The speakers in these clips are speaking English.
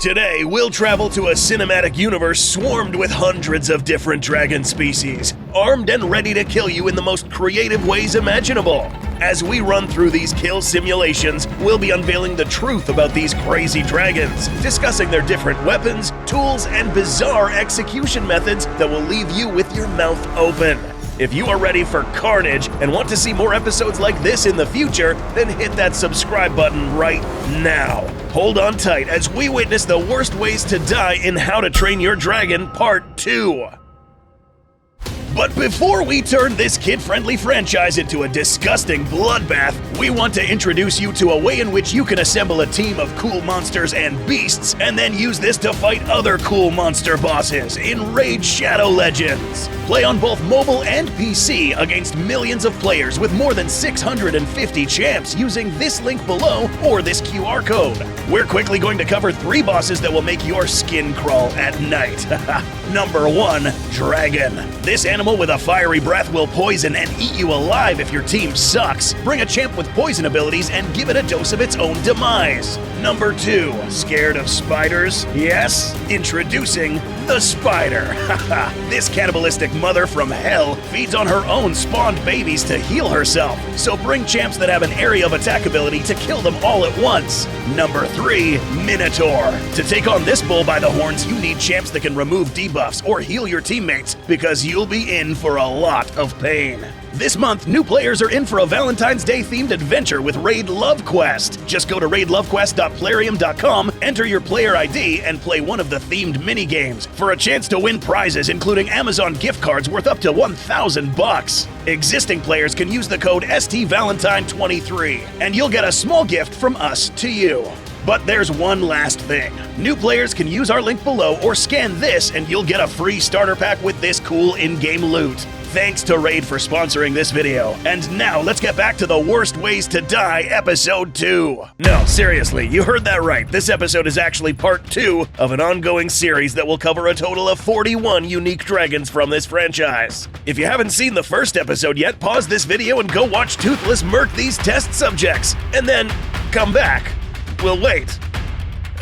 Today, we'll travel to a cinematic universe swarmed with hundreds of different dragon species, armed and ready to kill you in the most creative ways imaginable. As we run through these kill simulations, we'll be unveiling the truth about these crazy dragons, discussing their different weapons, tools, and bizarre execution methods that will leave you with your mouth open. If you are ready for carnage and want to see more episodes like this in the future, then hit that subscribe button right now. Hold on tight as we witness the worst ways to die in How to Train Your Dragon Part 2. But before we turn this kid-friendly franchise into a disgusting bloodbath, we want to introduce you to a way in which you can assemble a team of cool monsters and beasts, and then use this to fight other cool monster bosses in Raid Shadow Legends. Play on both mobile and PC against millions of players with more than 650 champs using this link below or this QR code. We're quickly going to cover 3 bosses that will make your skin crawl at night. Number 1, Dragon. This animal with a fiery breath will poison and eat you alive if your team sucks. Bring a champ with poison abilities and give it a dose of its own demise. Number 2, scared of spiders? Yes? Introducing the Spider. This cannibalistic mother from hell feeds on her own spawned babies to heal herself, so bring champs that have an area of attack ability to kill them all at once. Number 3, Minotaur. To take on this bull by the horns, you need champs that can remove debuffs or heal your teammates, because you'll be in for a lot of pain. This month, new players are in for a Valentine's Day themed adventure with Raid Love Quest. Just go to raidlovequest.plarium.com, enter your player ID, and play one of the themed minigames for a chance to win prizes including Amazon gift cards worth up to $1,000. Existing players can use the code STValentine23, and you'll get a small gift from us to you. But there's one last thing. New players can use our link below or scan this and you'll get a free starter pack with this cool in-game loot. Thanks to Raid for sponsoring this video. And now let's get back to the worst ways to die, episode 2. No, seriously, you heard that right. This episode is actually part 2 of an ongoing series that will cover a total of 41 unique dragons from this franchise. If you haven't seen the first episode yet, pause this video and go watch Toothless murk these test subjects. And then come back. We'll wait.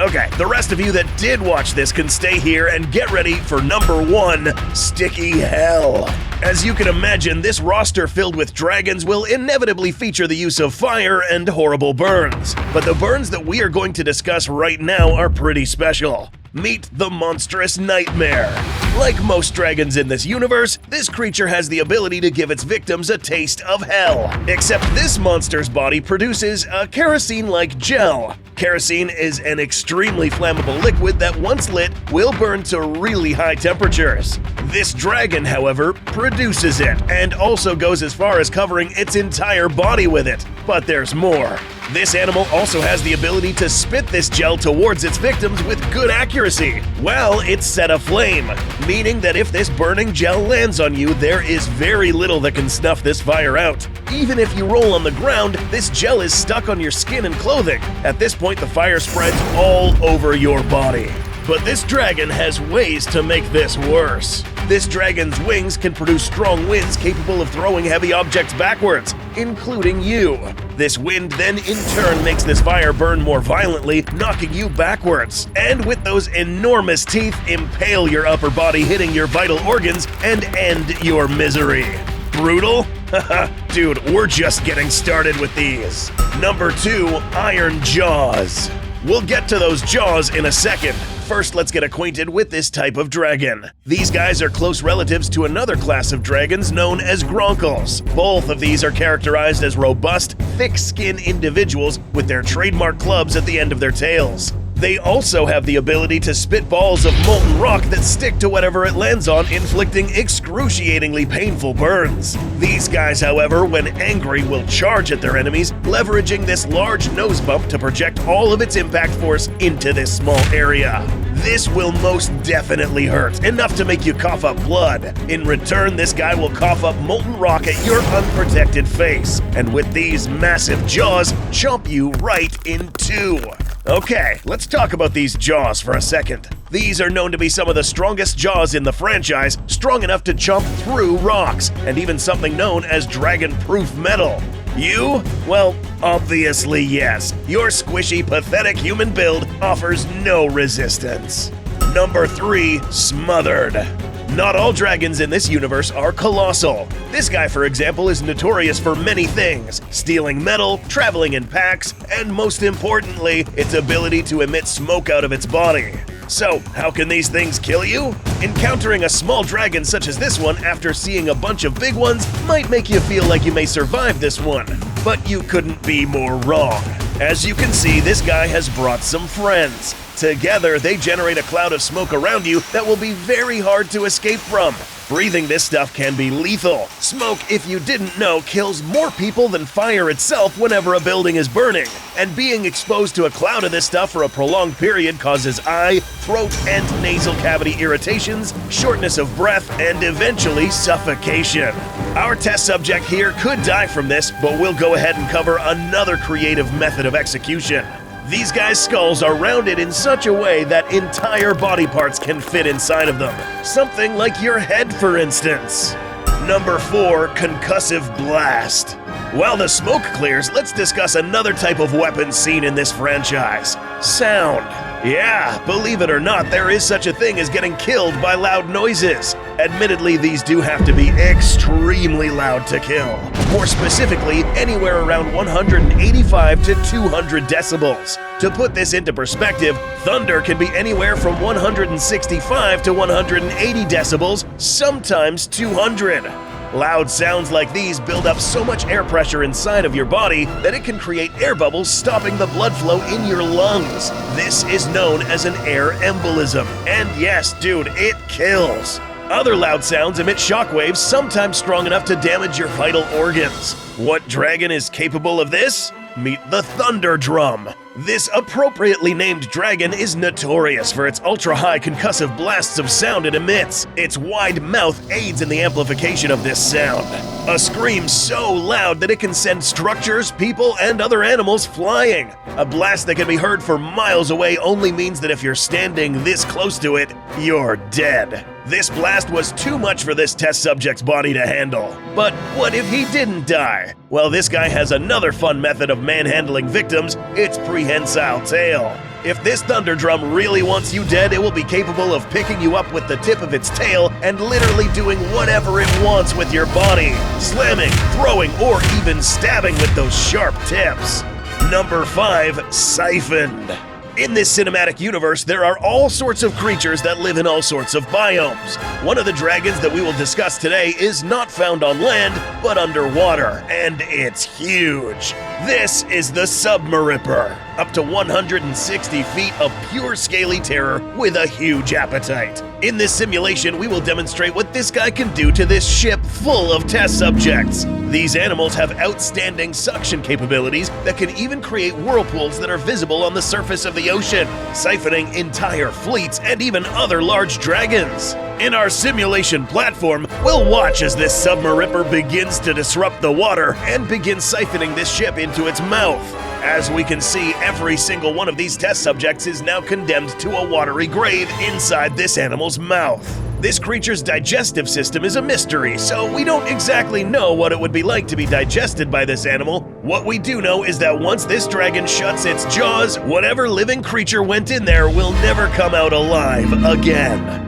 Okay, the rest of you that did watch this can stay here and get ready for number 1, Sticky Hell. As you can imagine, this roster filled with dragons will inevitably feature the use of fire and horrible burns. But the burns that we are going to discuss right now are pretty special. Meet the Monstrous Nightmare. Like most dragons in this universe, this creature has the ability to give its victims a taste of hell. Except this monster's body produces a kerosene-like gel. Kerosene is an extremely flammable liquid that once lit will burn to really high temperatures. This dragon, however, produces it, and also goes as far as covering its entire body with it. But there's more. This animal also has the ability to spit this gel towards its victims with good accuracy while it's set aflame, meaning that if this burning gel lands on you, there is very little that can snuff this fire out. Even if you roll on the ground, this gel is stuck on your skin and clothing. At this point, the fire spreads all over your body. But this dragon has ways to make this worse. This dragon's wings can produce strong winds capable of throwing heavy objects backwards, including you. This wind then in turn makes this fire burn more violently, knocking you backwards. And with those enormous teeth, impale your upper body, hitting your vital organs and end your misery. Brutal? Haha, dude, we're just getting started with these. Number 2, Iron Jaws. We'll get to those jaws in a second. First, let's get acquainted with this type of dragon. These guys are close relatives to another class of dragons known as Gronkles. Both of these are characterized as robust, thick-skinned individuals with their trademark clubs at the end of their tails. They also have the ability to spit balls of molten rock that stick to whatever it lands on, inflicting excruciatingly painful burns. These guys, however, when angry, will charge at their enemies, leveraging this large nose bump to project all of its impact force into this small area. This will most definitely hurt, enough to make you cough up blood. In return, this guy will cough up molten rock at your unprotected face, and with these massive jaws, chomp you right in 2. Okay, let's talk about these jaws for a second. These are known to be some of the strongest jaws in the franchise, strong enough to chomp through rocks, and even something known as dragon-proof metal. You? Well, obviously yes. Your squishy, pathetic human build offers no resistance. Number 3, Smothered. Not all dragons in this universe are colossal. This guy, for example, is notorious for many things: stealing metal, traveling in packs, and most importantly, its ability to emit smoke out of its body. So, how can these things kill you? Encountering a small dragon such as this one after seeing a bunch of big ones might make you feel like you may survive this one, but you couldn't be more wrong. As you can see, this guy has brought some friends. Together, they generate a cloud of smoke around you that will be very hard to escape from. Breathing this stuff can be lethal. Smoke, if you didn't know, kills more people than fire itself whenever a building is burning. And being exposed to a cloud of this stuff for a prolonged period causes eye, throat, and nasal cavity irritations, shortness of breath, and eventually suffocation. Our test subject here could die from this, but we'll go ahead and cover another creative method of execution. These guys' skulls are rounded in such a way that entire body parts can fit inside of them. Something like your head, for instance. Number 4, Concussive Blast. While the smoke clears, let's discuss another type of weapon seen in this franchise: sound. Yeah, believe it or not, there is such a thing as getting killed by loud noises. Admittedly, these do have to be extremely loud to kill. More specifically, anywhere around 185 to 200 decibels. To put this into perspective, thunder can be anywhere from 165 to 180 decibels, sometimes 200. Loud sounds like these build up so much air pressure inside of your body that it can create air bubbles, stopping the blood flow in your lungs. This is known as an air embolism. And yes, dude, it kills. Other loud sounds emit shockwaves, sometimes strong enough to damage your vital organs. What dragon is capable of this? Meet the Thunderdrum. This appropriately named dragon is notorious for its ultra-high concussive blasts of sound it emits. Its wide mouth aids in the amplification of this sound. A scream so loud that it can send structures, people, and other animals flying. A blast that can be heard for miles away only means that if you're standing this close to it, you're dead. This blast was too much for this test subject's body to handle. But what if he didn't die? Well, this guy has another fun method of manhandling victims: its prehensile tail. If this Thunderdrum really wants you dead, it will be capable of picking you up with the tip of its tail and literally doing whatever it wants with your body. Slamming, throwing, or even stabbing with those sharp tips. Number 5, Siphoned. In this cinematic universe, there are all sorts of creatures that live in all sorts of biomes. One of the dragons that we will discuss today is not found on land, but underwater, and it's huge. This is the Submaripper, up to 160 feet of pure scaly terror with a huge appetite. In this simulation, we will demonstrate what this guy can do to this ship full of test subjects. These animals have outstanding suction capabilities that can even create whirlpools that are visible on the surface of the ocean, siphoning entire fleets and even other large dragons. In our simulation platform, we'll watch as this Submaripper begins to disrupt the water and begin siphoning this ship into its mouth. As we can see, every single one of these test subjects is now condemned to a watery grave inside this animal's mouth. This creature's digestive system is a mystery, so we don't exactly know what it would be like to be digested by this animal. What we do know is that once this dragon shuts its jaws, whatever living creature went in there will never come out alive again.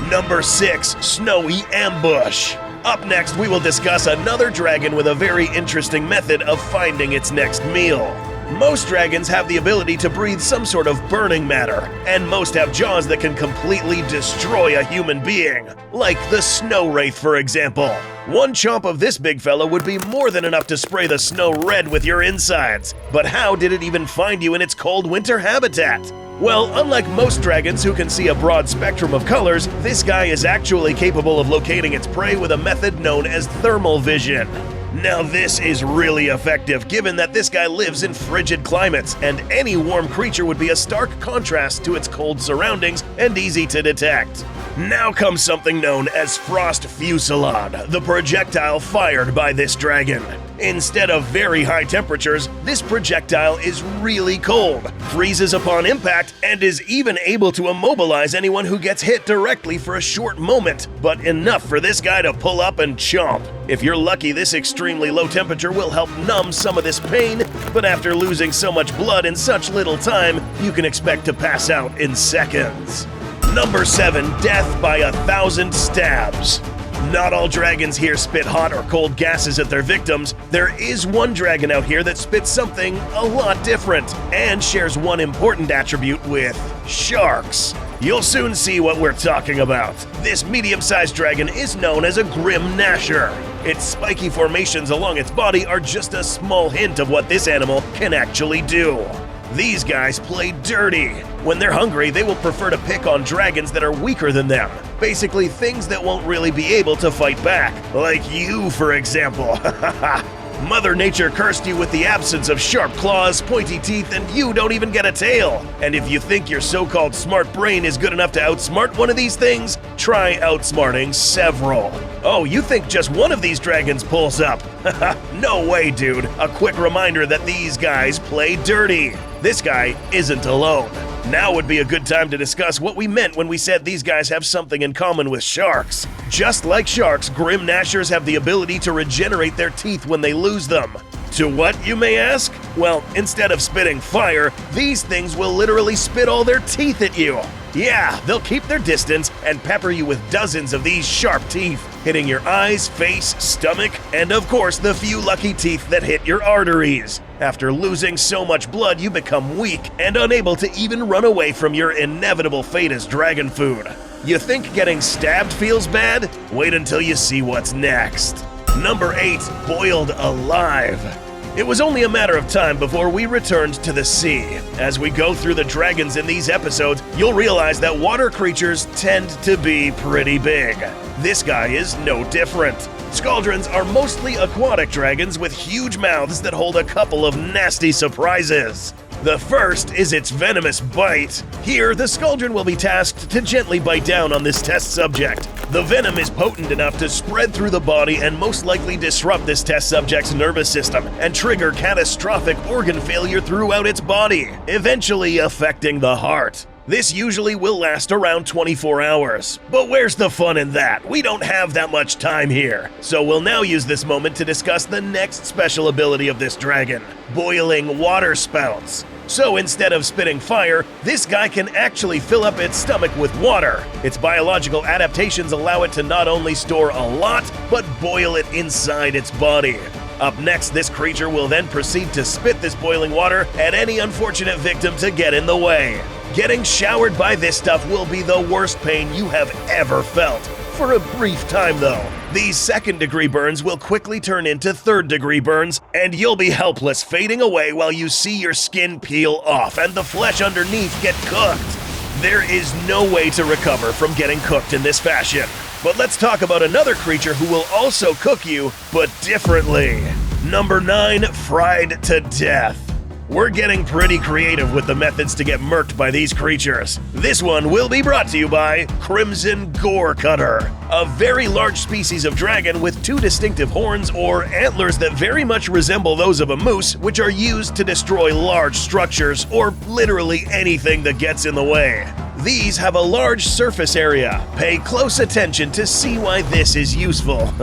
Number 6, Snowy Ambush. Up next, we will discuss another dragon with a very interesting method of finding its next meal. Most dragons have the ability to breathe some sort of burning matter, and most have jaws that can completely destroy a human being, like the snow wraith, for example. One chomp of this big fella would be more than enough to spray the snow red with your insides. But how did it even find you in its cold winter habitat? Well, unlike most dragons who can see a broad spectrum of colors, this guy is actually capable of locating its prey with a method known as thermal vision. Now this is really effective, given that this guy lives in frigid climates, and any warm creature would be a stark contrast to its cold surroundings and easy to detect. Now comes something known as Frost Fusillade, the projectile fired by this dragon. Instead of very high temperatures, this projectile is really cold, freezes upon impact, and is even able to immobilize anyone who gets hit directly for a short moment, but enough for this guy to pull up and chomp. If you're lucky, this extremely low temperature will help numb some of this pain, but after losing so much blood in such little time, you can expect to pass out in seconds. Number 7, Death by 1,000 Stabs. Not all dragons here spit hot or cold gases at their victims. There is one dragon out here that spits something a lot different and shares one important attribute with sharks. You'll soon see what we're talking about. This medium-sized dragon is known as a Grim Gnasher. Its spiky formations along its body are just a small hint of what this animal can actually do. These guys play dirty. When they're hungry, they will prefer to pick on dragons that are weaker than them. Basically, things that won't really be able to fight back. Like you, for example. Mother Nature cursed you with the absence of sharp claws, pointy teeth, and you don't even get a tail. And if you think your so-called smart brain is good enough to outsmart one of these things, try outsmarting several. Oh, you think just one of these dragons pulls up? No way, dude. A quick reminder that these guys play dirty. This guy isn't alone. Now would be a good time to discuss what we meant when we said these guys have something in common with sharks. Just like sharks, Grim Gnashers have the ability to regenerate their teeth when they lose them. To what, you may ask? Well, instead of spitting fire, these things will literally spit all their teeth at you. Yeah, they'll keep their distance and pepper you with dozens of these sharp teeth, hitting your eyes, face, stomach, and of course the few lucky teeth that hit your arteries. After losing so much blood, you become weak and unable to even run away from your inevitable fate as dragon food. You think getting stabbed feels bad? Wait until you see what's next. Number 8, Boiled Alive. It was only a matter of time before we returned to the sea. As we go through the dragons in these episodes, you'll realize that water creatures tend to be pretty big. This guy is no different. Scauldrons are mostly aquatic dragons with huge mouths that hold a couple of nasty surprises. The first is its venomous bite. Here, the Scauldron will be tasked to gently bite down on this test subject. The venom is potent enough to spread through the body and most likely disrupt this test subject's nervous system and trigger catastrophic organ failure throughout its body, eventually affecting the heart. This usually will last around 24 hours. But where's the fun in that? We don't have that much time here. So we'll now use this moment to discuss the next special ability of this dragon, boiling water spouts. So instead of spitting fire, this guy can actually fill up its stomach with water. Its biological adaptations allow it to not only store a lot, but boil it inside its body. Up next, this creature will then proceed to spit this boiling water at any unfortunate victim to get in the way. Getting showered by this stuff will be the worst pain you have ever felt. For a brief time though. These second-degree burns will quickly turn into third-degree burns, and you'll be helpless, fading away while you see your skin peel off and the flesh underneath get cooked. There is no way to recover from getting cooked in this fashion. But let's talk about another creature who will also cook you, but differently. Number 9, Fried to Death. We're getting pretty creative with the methods to get murked by these creatures. This one will be brought to you by Crimson Goregutter, a very large species of dragon with 2 distinctive horns or antlers that very much resemble those of a moose, which are used to destroy large structures or literally anything that gets in the way. These have a large surface area. Pay close attention to see why this is useful.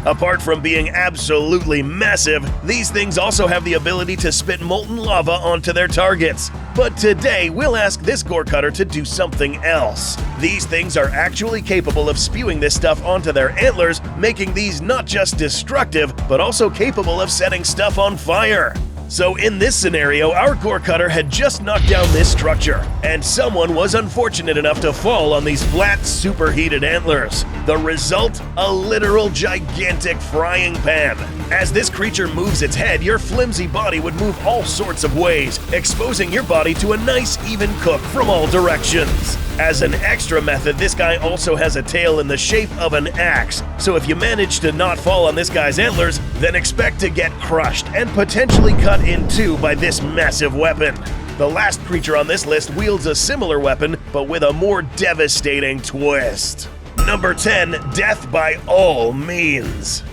Apart from being absolutely massive, these things also have the ability to spit molten lava onto their targets. But today, we'll ask this Goregutter to do something else. These things are actually capable of spewing this stuff onto their antlers, making these not just destructive, but also capable of setting stuff on fire. So in this scenario, our Goregutter had just knocked down this structure, and someone was unfortunate enough to fall on these flat, superheated antlers. The result? A literal gigantic frying pan. As this creature moves its head, your flimsy body would move all sorts of ways, exposing your body to a nice, even cook from all directions. As an extra method, this guy also has a tail in the shape of an axe, so if you manage to not fall on this guy's antlers, then expect to get crushed and potentially cut in two by this massive weapon. The last creature on this list wields a similar weapon, but with a more devastating twist. Number 10, Death by All Means.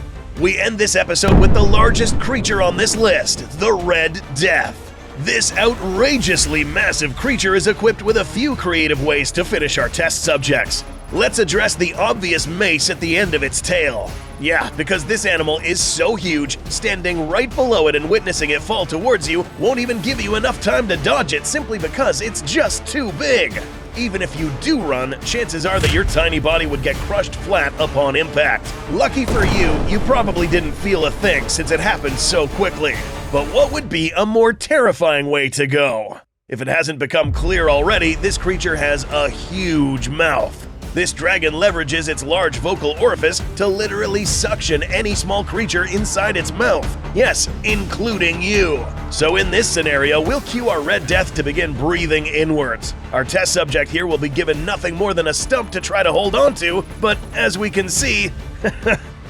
We end this episode with the largest creature on this list, the Red Death. This outrageously massive creature is equipped with a few creative ways to finish our test subjects. Let's address the obvious mace at the end of its tail. Yeah, because this animal is so huge, standing right below it and witnessing it fall towards you won't even give you enough time to dodge it simply because it's just too big. Even if you do run, chances are that your tiny body would get crushed flat upon impact. Lucky for you, you probably didn't feel a thing since it happened so quickly. But what would be a more terrifying way to go? If it hasn't become clear already, this creature has a huge mouth. This dragon leverages its large vocal orifice to literally suction any small creature inside its mouth. Yes, including you. So in this scenario, we'll cue our Red Death to begin breathing inwards. Our test subject here will be given nothing more than a stump to try to hold on to, but as we can see,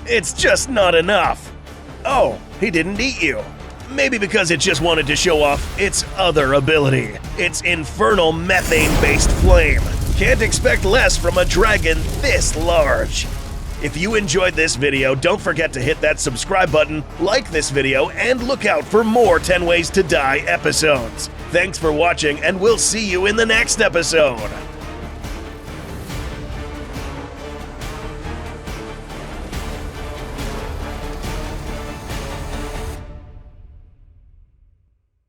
it's just not enough. Oh, he didn't eat you. Maybe because it just wanted to show off its other ability, its infernal methane-based flame. Can't expect less from a dragon this large. If you enjoyed this video, don't forget to hit that subscribe button, like this video, and look out for more 10 Ways to Die episodes. Thanks for watching, and we'll see you in the next episode.